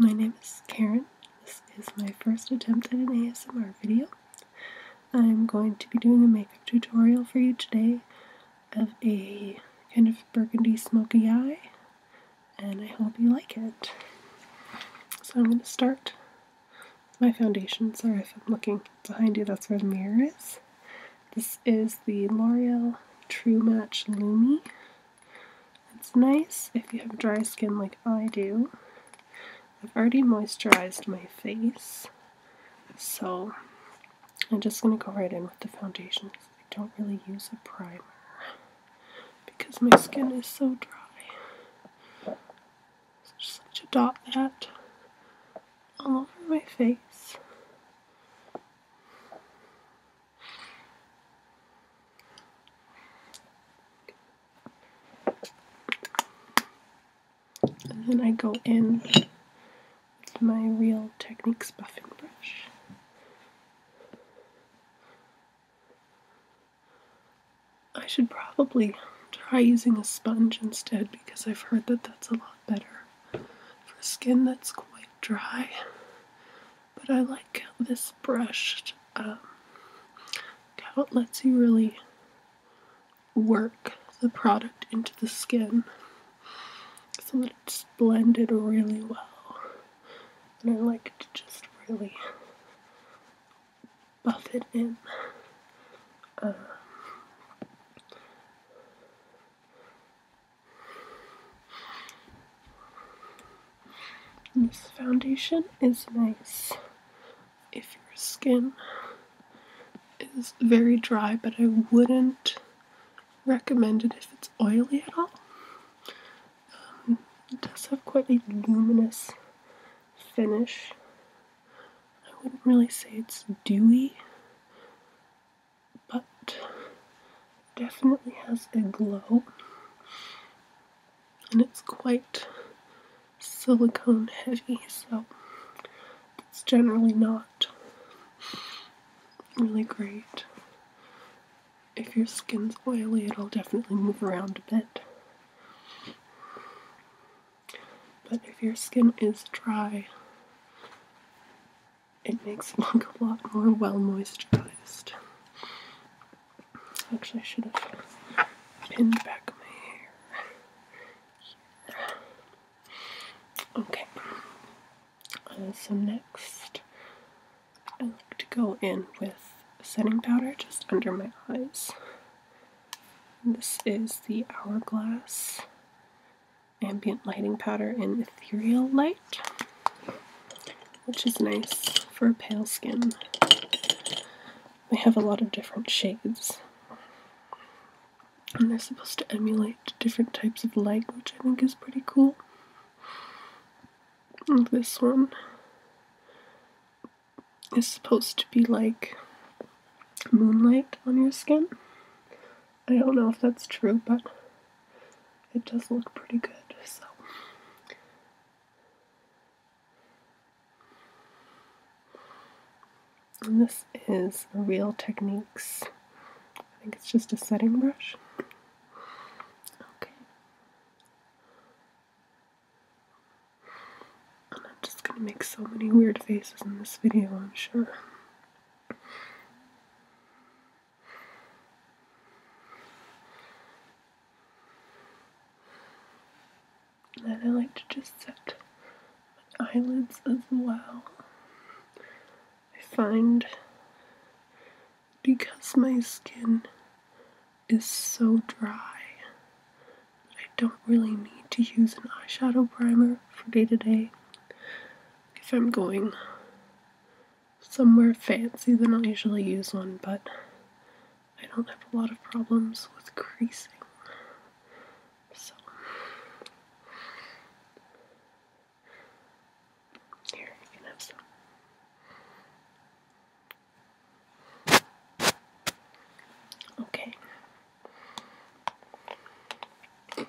My name is Karen. This is my first attempt at an ASMR video. I'm going to be doing a makeup tutorial for you today of a kind of burgundy smoky eye, and I hope you like it. So I'm going to start with my foundation. Sorry if I'm looking behind you, that's where the mirror is. This is the L'Oreal True Match Lumi. It's nice if you have dry skin like I do. I've already moisturized my face, so I'm just going to go right in with the foundation. I don't really use a primer because my skin is so dry. So just like to dot that all over my face. And then I go in with my Real Techniques buffing brush. I should probably try using a sponge instead because I've heard that that's a lot better for skin that's quite dry. But I like how this brush, how it lets you really work the product into the skin so that it's blended really well. And I like to just really buff it in. This foundation is nice if your skin is very dry, but I wouldn't recommend it if it's oily at all. It does have quite a luminous finish. I wouldn't really say it's dewy, but definitely has a glow, and it's quite silicone heavy, so it's generally not really great. If your skin's oily, it'll definitely move around a bit. But if your skin is dry, it makes it look a lot more well moisturized. Actually, I should have pinned back my hair here. Okay. So next, I like to go in with setting powder just under my eyes. This is the Hourglass Ambient Lighting Powder in Ethereal Light, which is nice for pale skin. They have a lot of different shades, and they're supposed to emulate different types of light, which I think is pretty cool. And this one is supposed to be like moonlight on your skin. I don't know if that's true, but it does look pretty good, so. And this is a Real Techniques, I think it's just a setting brush. Okay. And I'm just going to make so many weird faces in this video, I'm sure. And then I like to just set my eyelids as well. I find because my skin is so dry that I don't really need to use an eyeshadow primer for day to day. If I'm going somewhere fancy, then I'll usually use one, but I don't have a lot of problems with creasing. So here, you can have some. Okay. So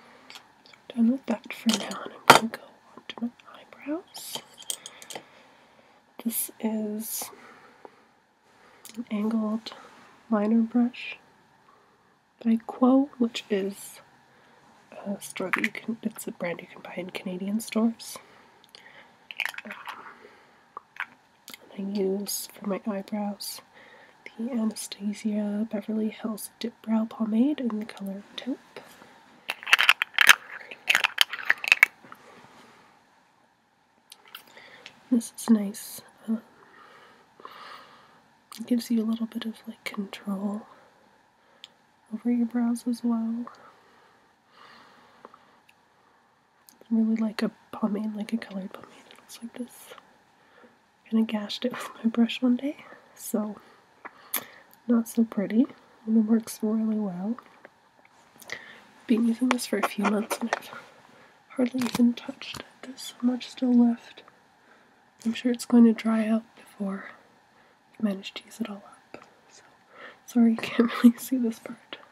I'm done with that for now, and I'm going to go on to my eyebrows. This is an angled liner brush by Quo, which is a store that it's a brand you can buy in Canadian stores. I use for my eyebrows the Anastasia Beverly Hills Dip Brow Pomade in the color Taupe. This is nice. It gives you a little bit of like control over your brows as well. It's really like a pomade, like a colored pomade. It looks like this. Kind of gashed it with my brush one day, so not so pretty, and it works really well. Been using this for a few months and I've hardly even touched it. There's so much still left. I'm sure it's going to dry out before I've managed to use it all up. So, sorry you can't really see this part. Okay.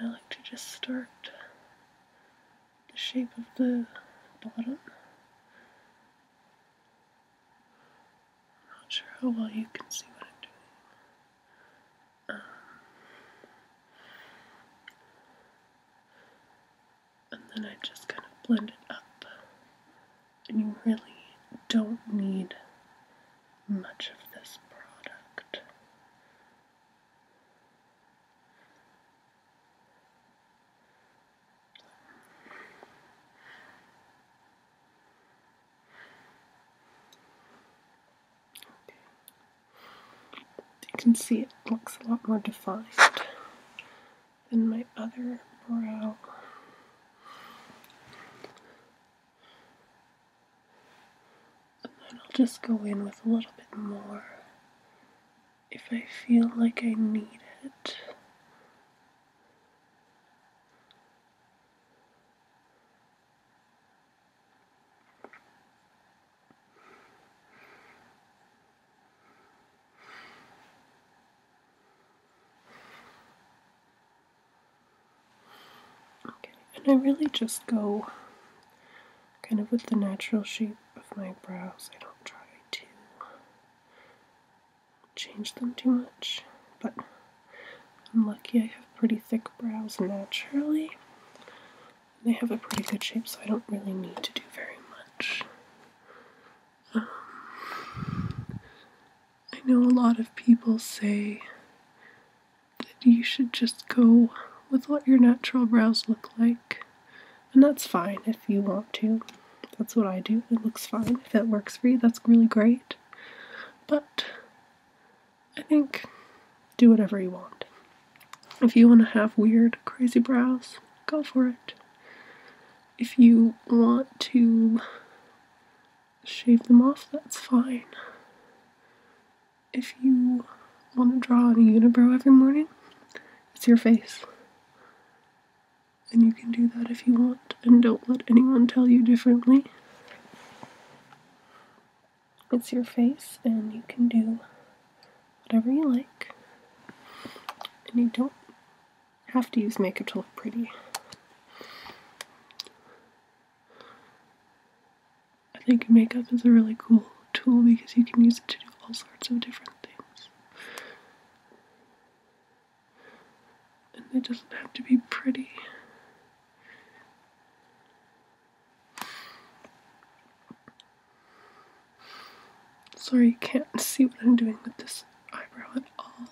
I like to just start the shape of the bottom. Not sure how well you can see what I'm doing. And then I just kind of blend it up. And you really don't need much of this product. You can see it looks a lot more defined than my other brow. And then I'll just go in with a little bit more if I feel like I need it. Okay, and I really just go kind of with the natural shape of my brows. I don't try to change them too much, but I'm lucky I have pretty thick brows naturally. They have a pretty good shape, so I don't really need to do very much. I know a lot of people say that you should just go with what your natural brows look like, and that's fine if you want to. That's what I do. It looks fine. If that works for you, that's really great. But I think do whatever you want. If you want to have weird, crazy brows, go for it. If you want to shave them off, that's fine. If you want to draw on a unibrow every morning, it's your face. And you can do that if you want, and don't let anyone tell you differently. It's your face, and you can do whatever you like. And you don't have to use makeup to look pretty. I think makeup is a really cool tool because you can use it to do all sorts of different things. And it doesn't have to be pretty. Sorry you can't see what I'm doing with this eyebrow at all.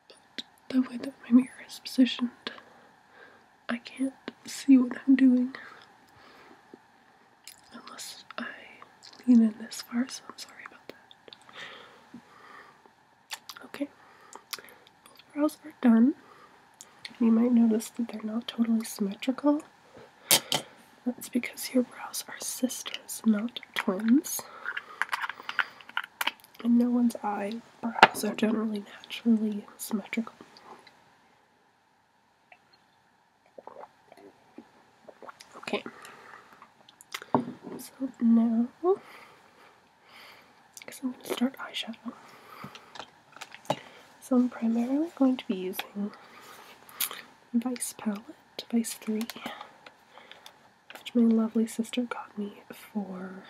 But the way that my mirror is positioned, I can't see what I'm doing unless I lean in this far, so I'm sorry about that. Okay, both brows are done. You might notice that they're not totally symmetrical. That's because your brows are sisters, not twins. And no one's eyebrows are generally naturally symmetrical. Okay, so now, I guess I'm going to start eyeshadow. So I'm primarily going to be using Vice palette, Vice 3, which my lovely sister got me for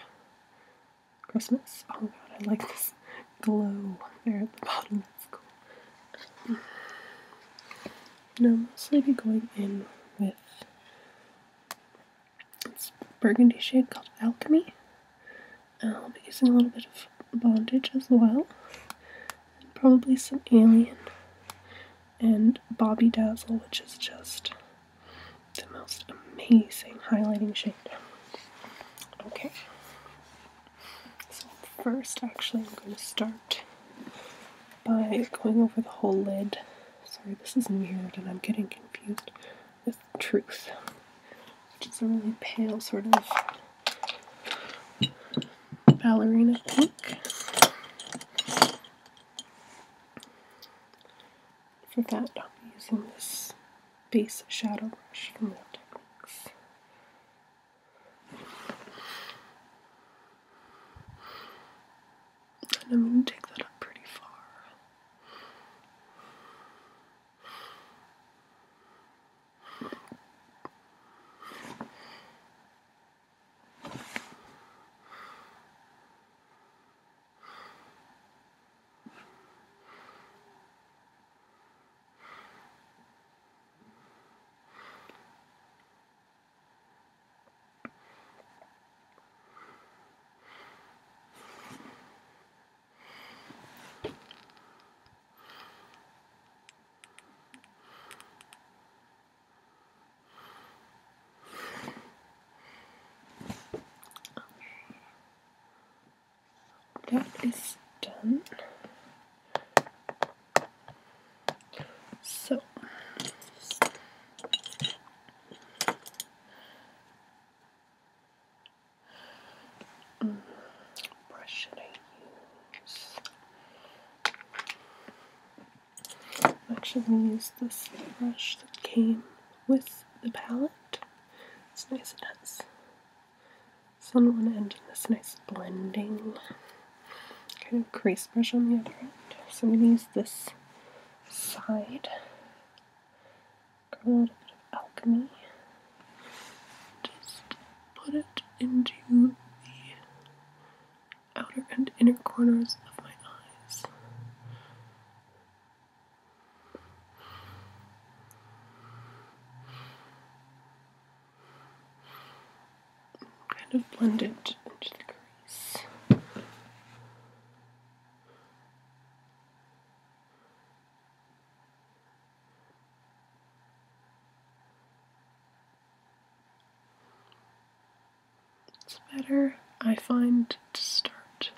Christmas. Oh god, I like this glow there at the bottom, that's cool. And I'll mostly be going in with burgundy shade called Alchemy. I'll be using a little bit of Bondage as well. And probably some Alien. And Bobby Dazzle, which is just the most amazing highlighting shade. Okay. So first, actually, I'm going to start by going over the whole lid. Sorry, this is mirrored and I'm getting confused with Truth, which is a really pale sort of ballerina pink. For that, I'll be using this base shadow brush from Real Techniques. And I'm going to take that up pretty far. That is done. So, brush should I use? I'm actually going to use this brush that came with the palette. It's nice, it has this on one end and this nice blending kind of crease brush on the other end. So I'm going to use this side. Grab a little bit of Alchemy. Just put it into the outer and inner corners of my eyes. Kind of blend it into the crease. It's better, I find, to start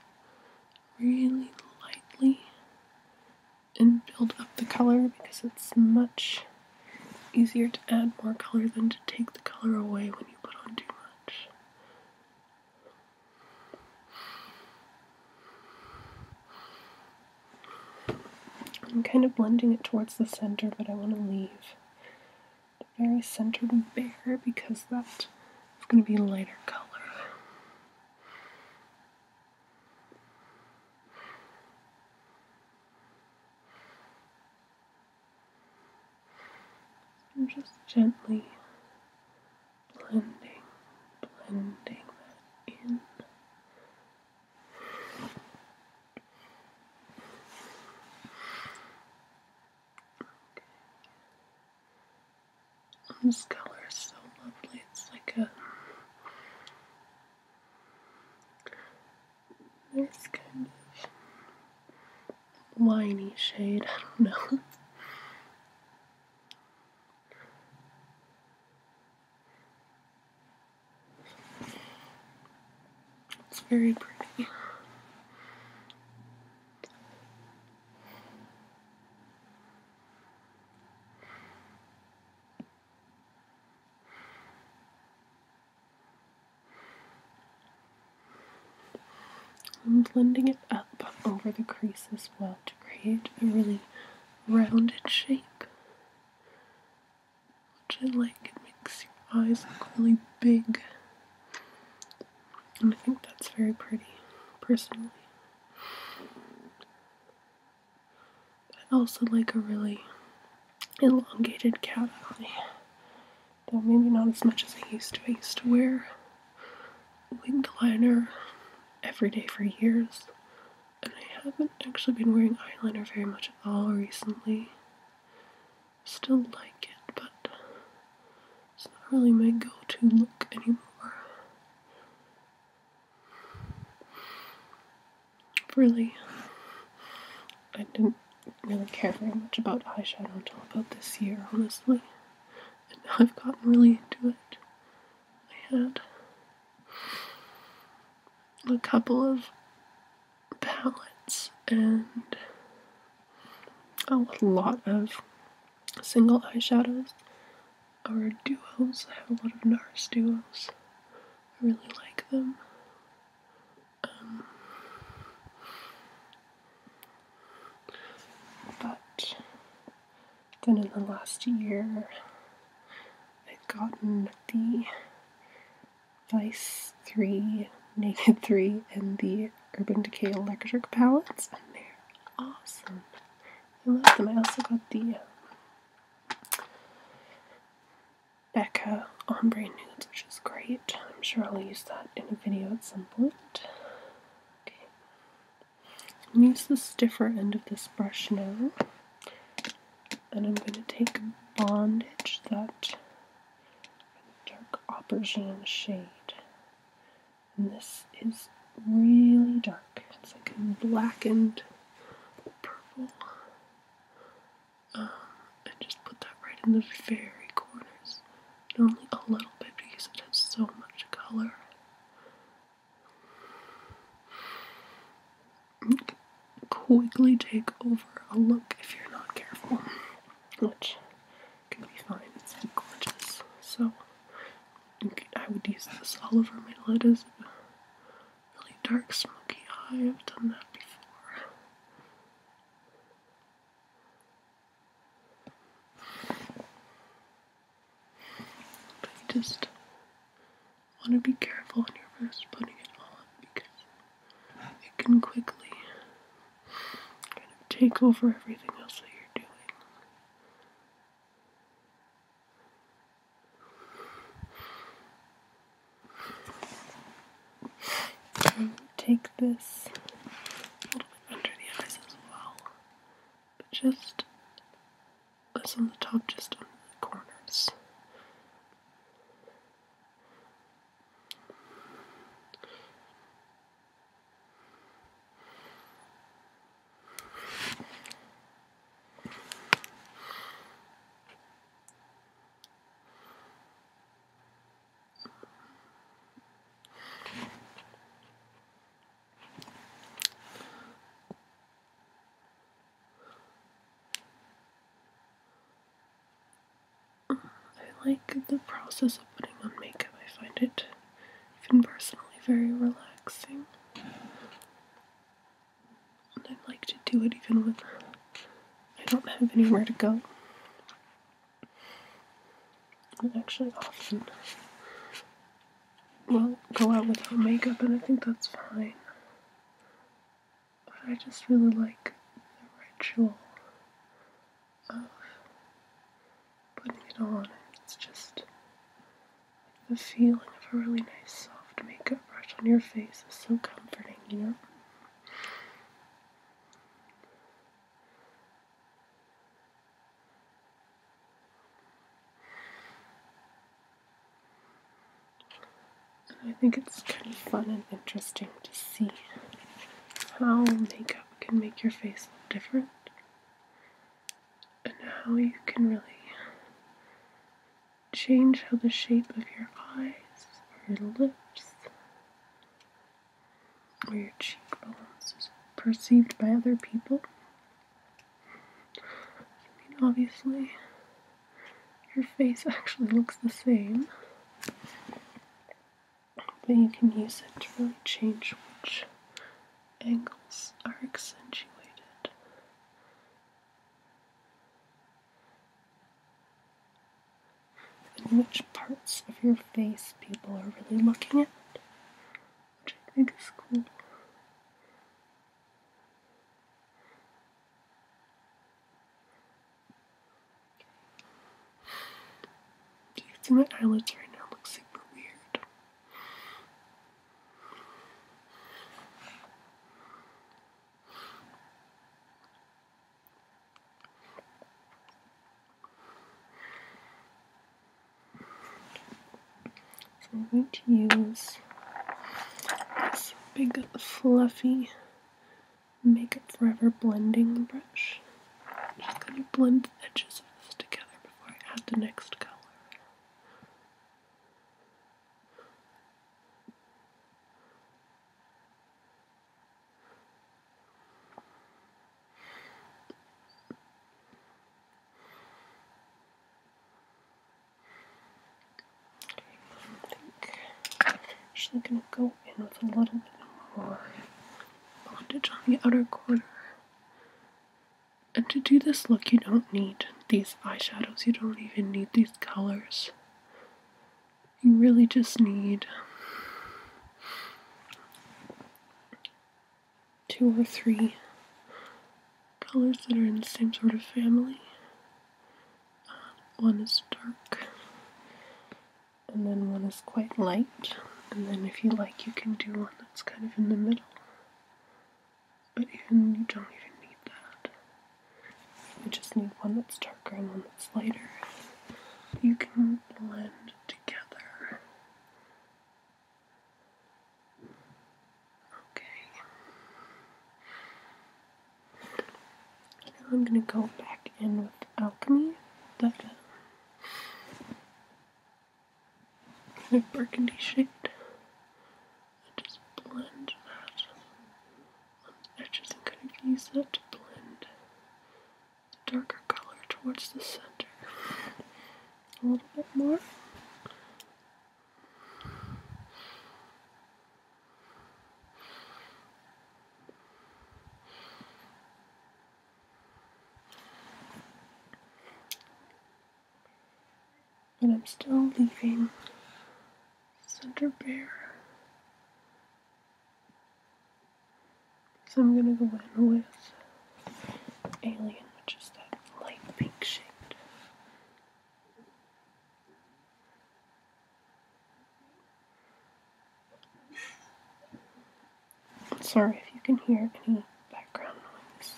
really lightly and build up the color because it's much easier to add more color than to take the color away when you put on too much. I'm kind of blending it towards the center, but I want to leave the very center bare because that is going to be lighter color. I'm just gently blending that in. This color is so lovely. It's like a nice kind of winey shade. I don't know. It's very pretty. I'm blending it up over the crease as well to create a really rounded shape, which I like. It makes your eyes look really big, and I think that's very pretty, personally. I also like a really elongated cat eye, though maybe not as much as I used to. I used to wear winged liner every day for years, and I haven't actually been wearing eyeliner very much at all recently. Still like it, but it's not really my go-to look anymore. really, I didn't really care very much about eyeshadow until about this year, honestly. And now I've gotten really into it. I had a couple of palettes and a lot of single eyeshadows or duos. I have a lot of NARS duos. I really like them. But then in the last year, I've gotten the Vice 3, Naked 3, and the Urban Decay Electric palettes, and they're awesome. I love them. I also got the Becca Ombre Nudes, which is great. I'm sure I'll use that in a video at some point. Okay. I'm going to use the stiffer end of this brush now, and I'm going to take Bondage, that dark aubergine shade. And this is really dark. It's like a blackened purple. And just put that right in the very corners. And only a little bit because it has so much color. Quickly take over a look if you're not careful, which can be fine. It's gorgeous. So I would use this all over my lid as a really dark smoky eye. I've done that before. But you just want to be careful when you're first putting it on because it can quickly kind of take over everything else that you're doing. And take this a little bit under the eyes as well, but just less on the top, just on the corners. I like the process of putting on makeup. I find it, even personally, very relaxing. And I like to do it even when I don't have anywhere to go. I actually often will go out without makeup, and I think that's fine. But I just really like the ritual of putting it on. It's just the feeling of a really nice soft makeup brush on your face is so comforting, you know? And I think it's kind of fun and interesting to see how makeup can make your face look different, and how you can really change how the shape of your eyes, or your lips, or your cheekbones is perceived by other people. I mean, obviously, your face actually looks the same, but you can use it to really change which angles are accentuated. And which parts of your face people are really looking at, which I think is cool. You can see my eyelids right now look super weird. So I'm going to use this big fluffy Makeup Forever blending brush. Just gonna blend the edges of this together before I add the next color. I'm actually gonna go in with a little bit more bondage on the outer corner. And to do this look, you don't need these eyeshadows. You don't even need these colors. You really just need 2 or 3 colors that are in the same sort of family. One is dark, and then one is quite light. And then if you like, you can do one that's kind of in the middle. But even you don't even need that. You just need one that's darker and one that's lighter. You can blend together. Okay. Now I'm going to go back in with Alchemy, that kind of burgundy shade. And just blend that on the edges and kind of use that to blend the darker color towards the center. A little bit more. But I'm still leaving center bare. So I'm going to go in with Alien, which is that light pink shade. Sorry if you can hear any background noise.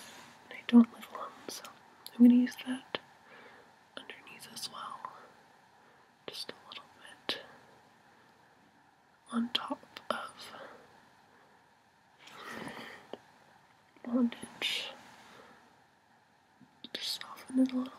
I don't live alone, so I'm going to use that underneath as well. Just a little bit on top of bondage to soften it a little.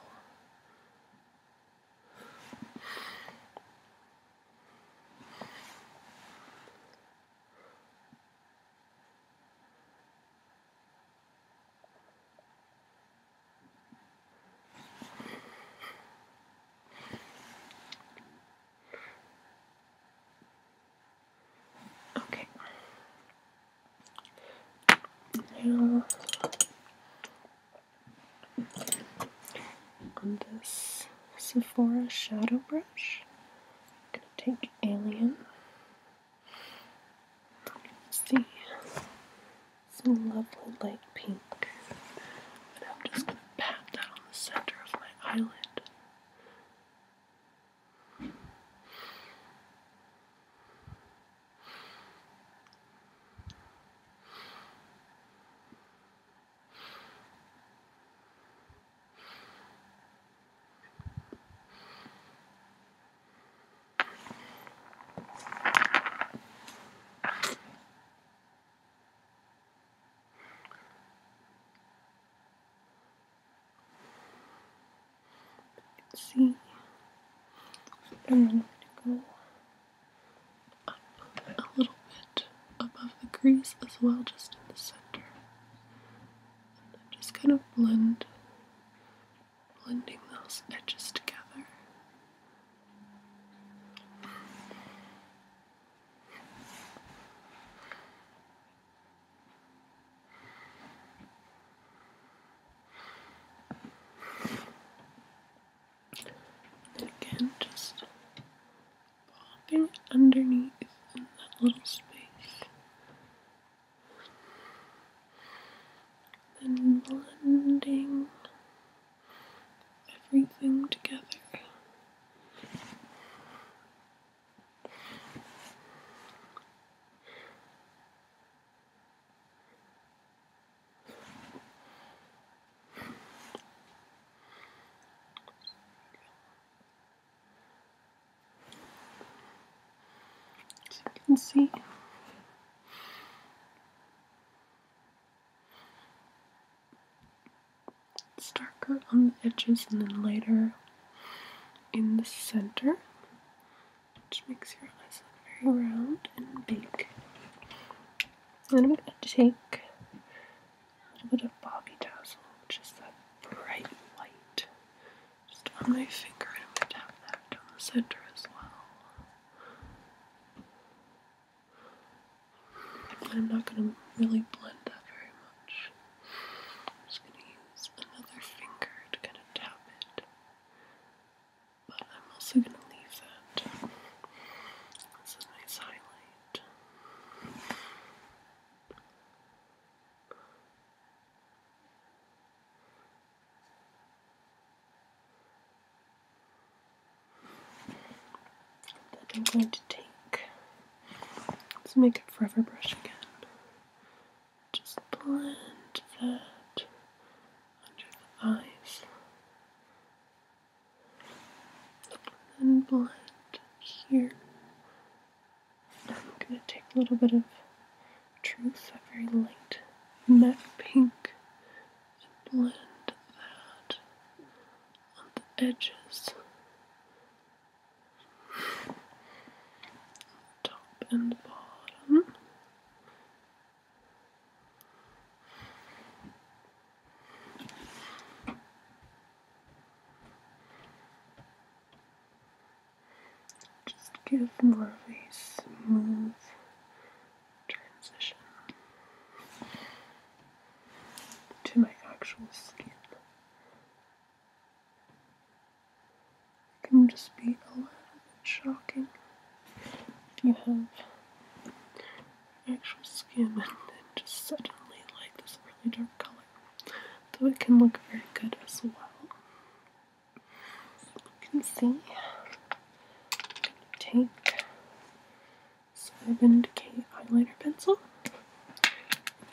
Okay. Now on this Sephora shadow brush, I'm going to take Alien. See, some lovely light pink. And I'm just going to pat that on the center of my eyelid. See, and then I'm going to go up a little bit above the crease as well, just in the center. And then just kind of blending those edges together. And again, just popping underneath in that little space. And blending everything together. As you can see, edges and then lighter in the center, which makes your eyes look very round and big. Then I'm going to take a little bit of Bobby Dazzle, which is that bright white, just on my finger, and I'm going to tap that down the center as well. I'm not going to really blend that very much. I'm just going to use another finger to kind of tap it. But I'm also going to leave that as a nice highlight. Then I'm going to take this Makeup Forever brush again. Just blend that under the eyes. And blend here. I'm going to take a little bit of Truth, that very light matte pink, and blend that on the edges, top and bottom. Just give more of a smooth transition to my actual skin. It can just be a little bit shocking if you have actual skin and then just suddenly like this really dark color. Though it can look very good as well. You can see, I'm going to take this Burgundy Smoky eyeliner pencil.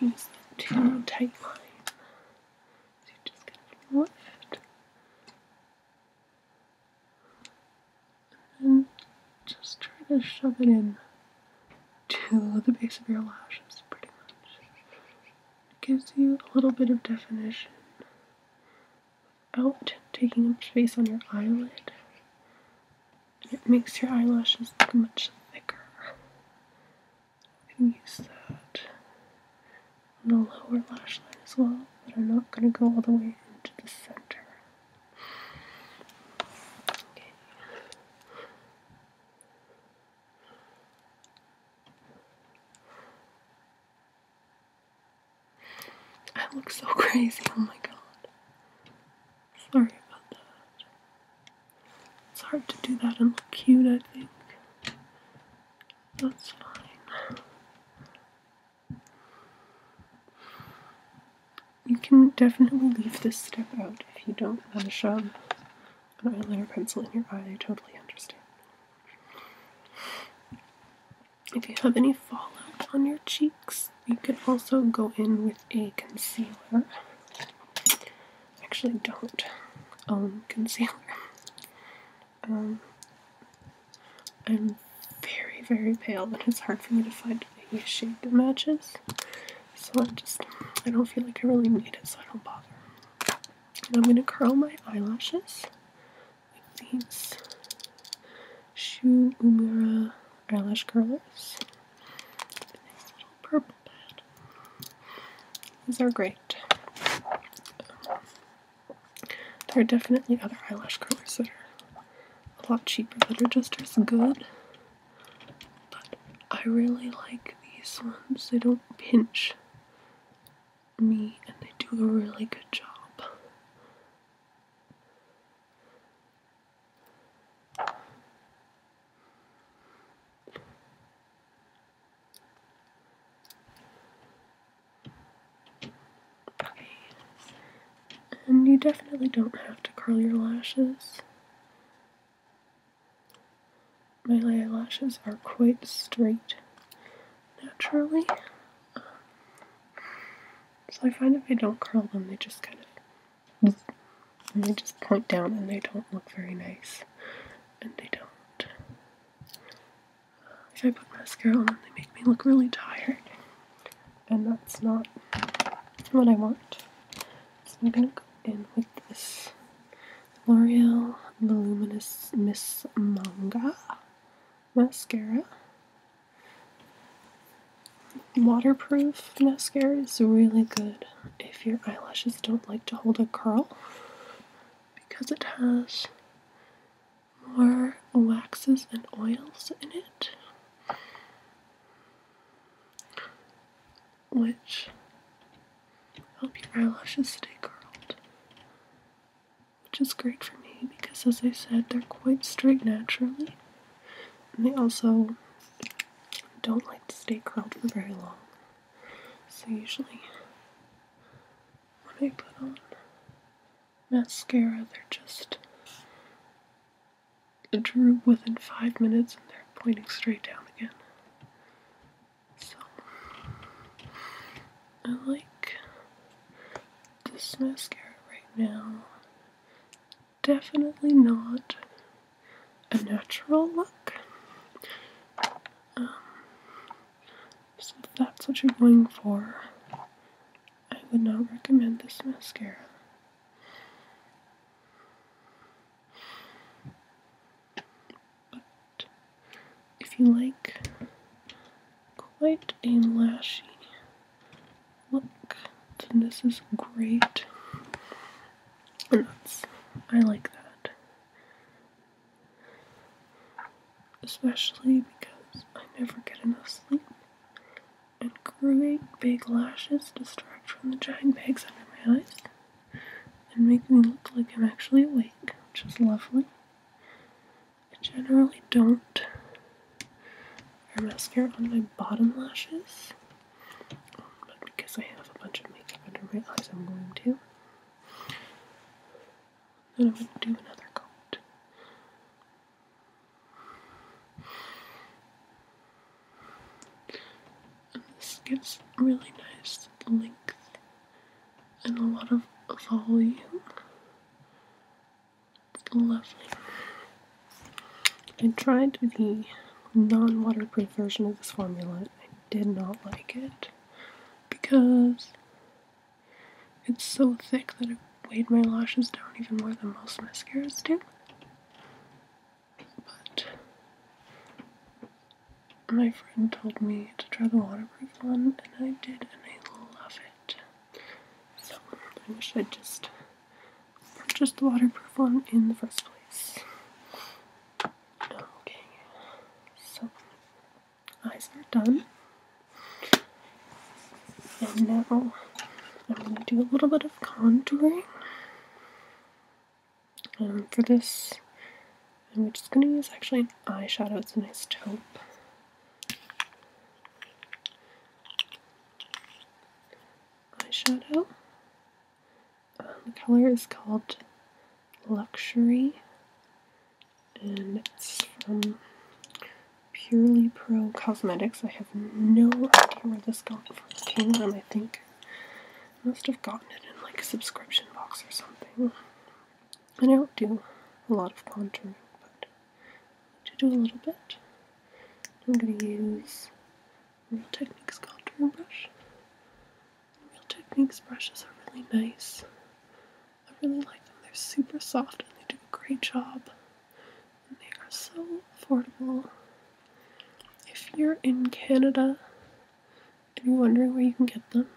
Use that too tight line. So you just kind of lift. And then just try to shove it in to the base of your lashes, pretty much. It gives you a little bit of definition without taking up space on your eyelid. It makes your eyelashes look much thicker. I'm going to use that on the lower lash line as well, but I'm not going to go all the way into the center. Okay. I look so crazy, oh my god. Sorry about that. It's hard to do that and look cute, I think. That's fine. You can definitely leave this step out if you don't want to shove an eyeliner pencil in your eye. I totally understand. If you have any fallout on your cheeks, you could also go in with a concealer. I actually don't own concealer. I'm very, very pale, and it's hard for me to find a shade that matches. So I don't feel like I really need it, so I don't bother. And I'm going to curl my eyelashes with these Shu Uemura eyelash curlers. A nice little purple pad. These are great. There are definitely other eyelash curlers that are a lot cheaper that are just as good. But I really like these ones. They don't pinch me, and they do a really good job. Okay. And you definitely don't have to curl your lashes. My eyelashes are quite straight naturally. So I find if I don't curl them, they just kind of, and they just point down and they don't look very nice. And they don't. If I put mascara on them, they make me look really tired. And that's not what I want. So I'm going to go in with this L'Oreal Voluminous Miss Manga mascara. Waterproof mascara is really good if your eyelashes don't like to hold a curl, because it has more waxes and oils in it, which help your eyelashes stay curled, which is great for me because, as I said, they're quite straight naturally, and they also don't like to stay curled for very long. So usually when I put on mascara, they're just droop within 5 minutes and they're pointing straight down again. So I like this mascara right now. Definitely not a natural look. So if that's what you're going for, I would not recommend this mascara. But if you like quite a lashy look, then this is great. And I like that. Especially because I never get enough sleep, and great big lashes distract from the giant bags under my eyes and make me look like I'm actually awake, which is lovely. I generally don't wear mascara on my bottom lashes, but because I have a bunch of makeup under my eyes, I'm going to. Then I'm going to do another coat. And this gives really nice length and a lot of volume. It's lovely. I tried the non-waterproof version of this formula and I did not like it because it's so thick that it weighed my lashes down even more than most mascaras do. But my friend told me to try the waterproof one, and I did, and I love it. So I wish I'd just purchased the waterproof one in the first place. Okay, so eyes are done. And now I'm going to do a little bit of contouring. For this, I'm just going to use actually an eyeshadow. It's a nice taupe. Eyeshadow. The color is called Luxury, and it's from Purely Pro Cosmetics. I have no idea where this came from. I think I must have gotten it in like a subscription box or something. I don't do a lot of contouring, but to do a little bit, I'm going to use Real Techniques contouring brush. Real Techniques brushes are really nice. I really like them. They're super soft and they do a great job. And they are so affordable. If you're in Canada and you're wondering where you can get them,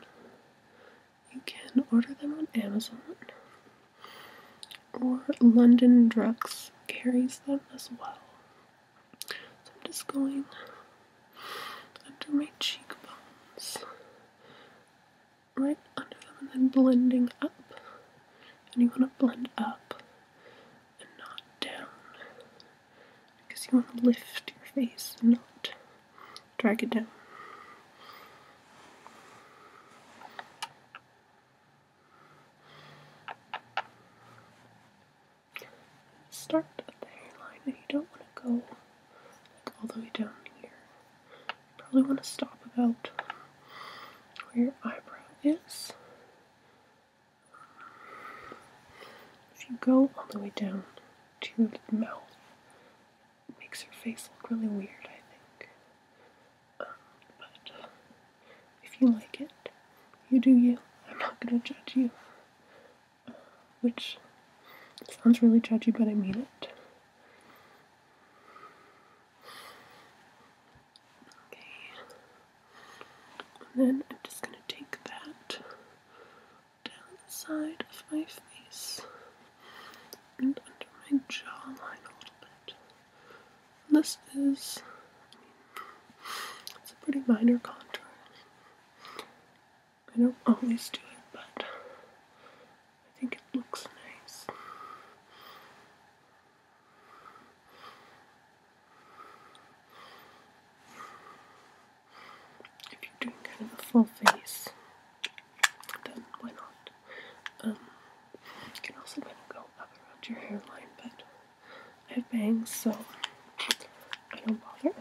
you can order them on Amazon, or London Drugs carries them as well. So I'm just going under my cheekbones, right under them, and then blending up. And you want to blend up and not down, because you want to lift your face and not drag it down. Start at the hairline, and you don't want to go like all the way down here. You probably want to stop about where your eyebrow is. If you go all the way down to your mouth, it makes your face look really weird, I think. But if you like it, you do you. I'm not going to judge you. Which Sounds really judgy, but I mean it. Okay. And then I'm just going to take that down the side of my face and under my jawline a little bit. And this is, it's a pretty minor contour. I don't always do it, but I think it looks nice. If you're doing kind of a full face, then why not? You can also kind of go up around your hairline, but I have bangs, so I don't bother.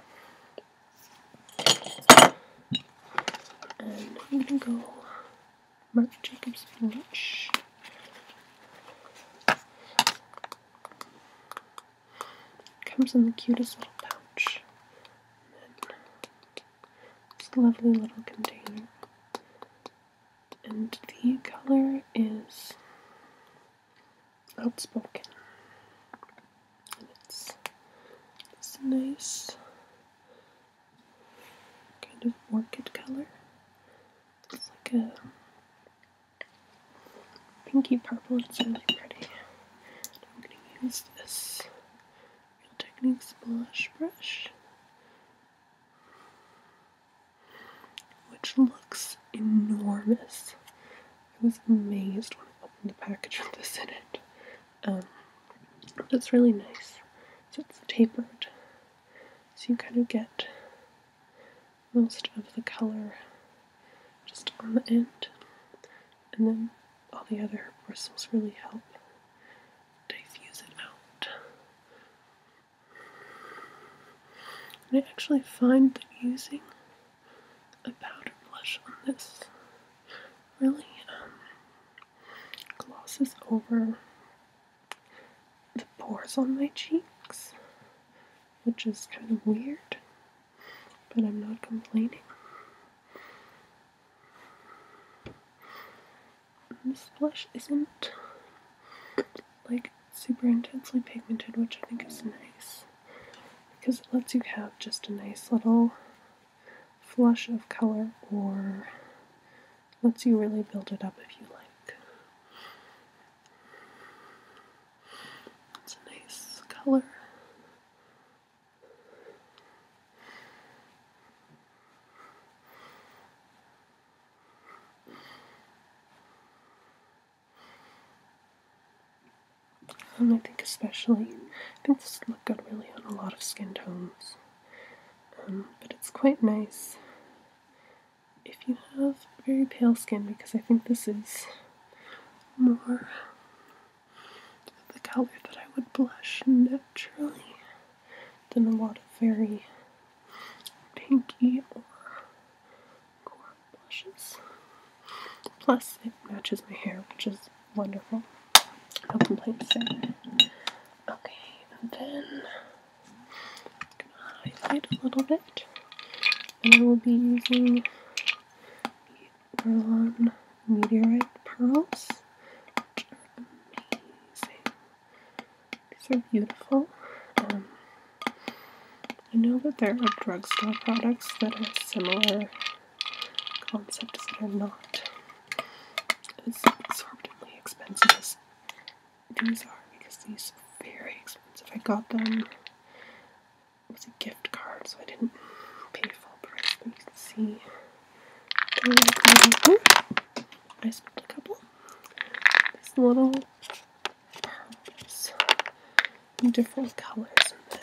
And I'm gonna go Marc Jacobs blush. Comes in the cutest little pouch. And then this lovely little container. And the color is Outspoken. And it's this nice kind of orchid color. It's like a pinky purple. It's really pretty. I'm going to use this Real Techniques blush brush, which looks enormous. I was amazed when I opened the package with this in it. But it's really nice. So it's tapered, so you kind of get most of the color just on the end, and then all the other bristles really help diffuse it out. And I actually find that using a powder blush on this really glosses over the pores on my cheeks, which is kind of weird, but I'm not complaining. This blush isn't like super intensely pigmented, which I think is nice, because it lets you have just a nice little flush of color, or lets you really build it up if you like. It's a nice color. And I think this would look good really on a lot of skin tones. But it's quite nice if you have very pale skin, because I think this is more the color that I would blush naturally than a lot of very pinky or core blushes. Plus, it matches my hair, which is wonderful. No complaints there. Okay, and then I'm going to highlight a little bit, and I will be using the Revlon Meteorite Pearls, which are amazing. These are beautiful. I know that there are drugstore products that are similar concepts that are not as exorbitantly expensive as these are, because these are very expensive. I got them with a gift card, so I didn't pay full price, but you can see they're like I spent a couple. These little pearls in different colors, and then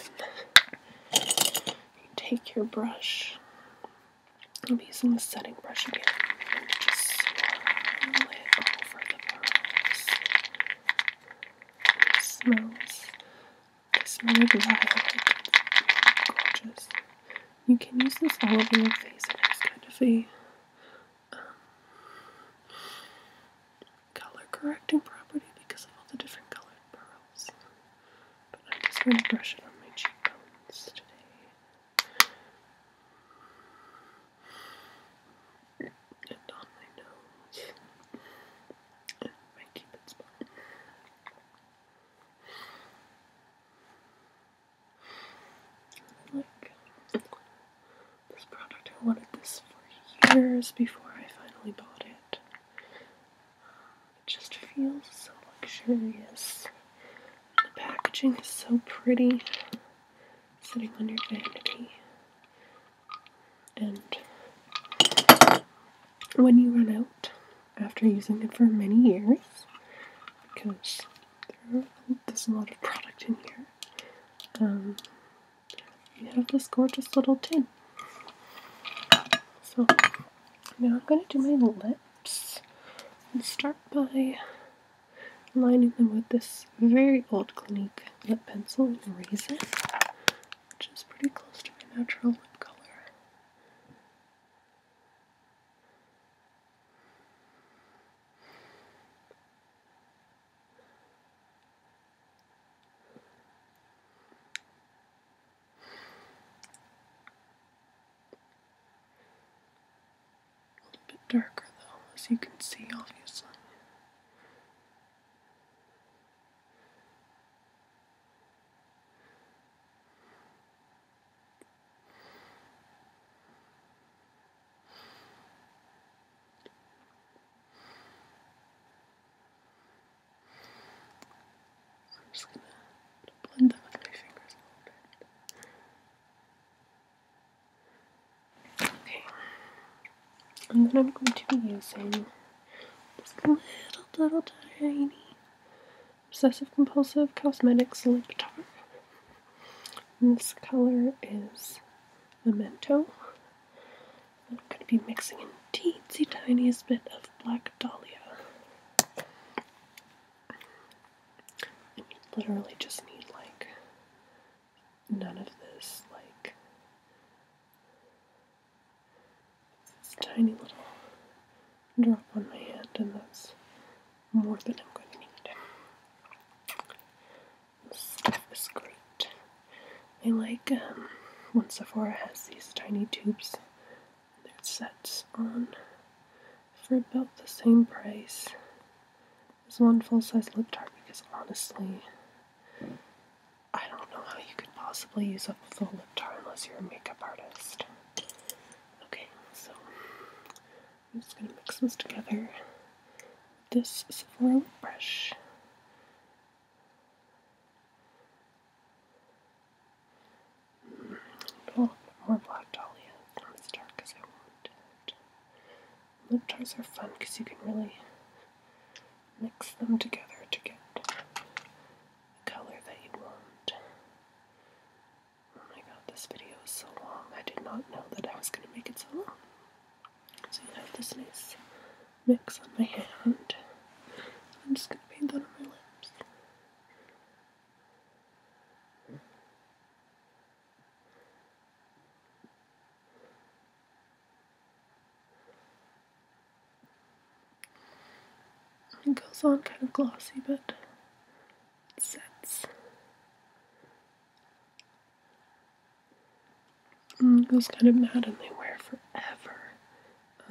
you take your brush. I'll be using the setting brush again, and just swirl it over the pearls. It smells. They smell like violet. It's gorgeous. You can use this all over your face. It has kind of a color correcting property because of all the different colored pearls. But I'm just going to brush it on my cheekbones today. And on my nose. And my cupid's bow. years before I finally bought it. It just feels so luxurious. The packaging is so pretty, sitting on your vanity. And when you run out after using it for many years, because there's a lot of product in here, you have this gorgeous little tin. So now I'm going to do my lips and start by lining them with this very old Clinique lip pencil in Raisin, which is pretty close to my natural lip color. A little bit darker though, as you can see, obviously. I'm just going to blend them with my fingers a little bit. Okay. And then I'm going to be using this little tiny Obsessive Compulsive Cosmetics lip tar. And this color is Memento. I'm going to be mixing in teensy tiniest bit of Black Dahlia. And you literally just need like none of this, like this tiny little drop on my hand, and that's more than I'm going to need. This stuff is great. I like when Sephora has these tiny tubes. They're sets on for about the same price as one full-size lip tar, because honestly, I don't know how you could possibly use up a full lip tar unless you're a makeup artist. Okay, so I'm just going to mix this together with this Sephora lip brush. A little bit more Black Dahlia, not as dark as I wanted. Lip tars are fun because you can really mix them together to get the color that you want. Oh my god, this video is so long. I did not know that I was going to make it so long. So you have this nice mix on my hand. I'm just going to paint that on my lips. It goes on kind of glossy, but it sets. It goes kind of matte and they wear forever.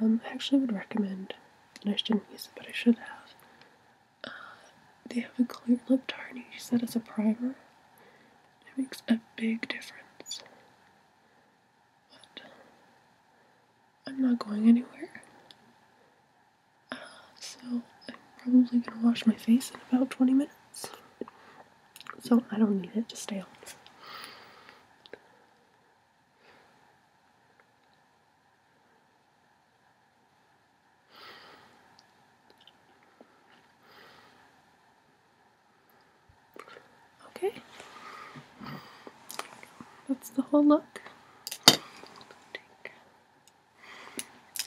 I actually would recommend, and I shouldn't use it, but I should have. They have a clear lip tar and you use that as a primer. It makes a big difference. But I'm not going anywhere. So I'm probably going to wash my face in about 20 minutes. So I don't need it to stay on. Okay. That's the whole look. Take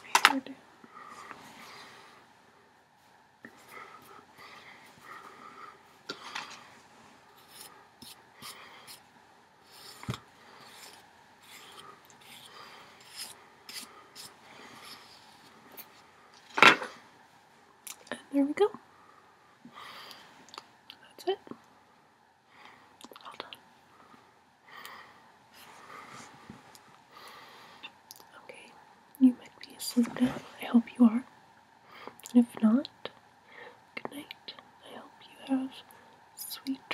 my hair down. And there we go. That's it. All done. Okay, you might be asleep now. I hope you are. And if not, good night. I hope you have sweet